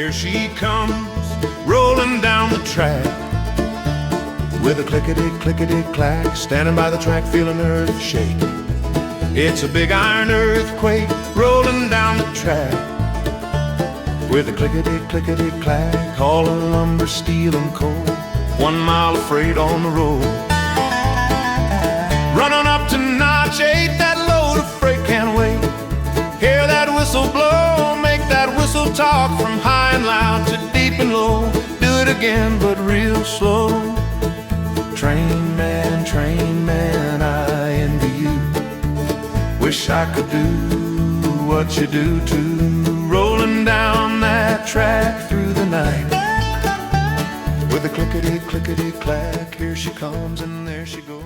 here she comes, rolling down the track with a clickety-clickety-clack, standing by the track feeling earth shake. It's a big iron earthquake rolling down the track with a clickety-clickety-clack, hauling lumber, steel, and coal, 1 mile of freight on the road. Running up to Notch 8, that load of freight can't wait. Hear that whistle blow, make that whistle talk from high and loud to deep and low. Do it again, but real slow. Train man, I envy you. Wish I could do what you do too. Rolling down that track through the night with a clickety-clickety-clack. Here she comes and there she goes.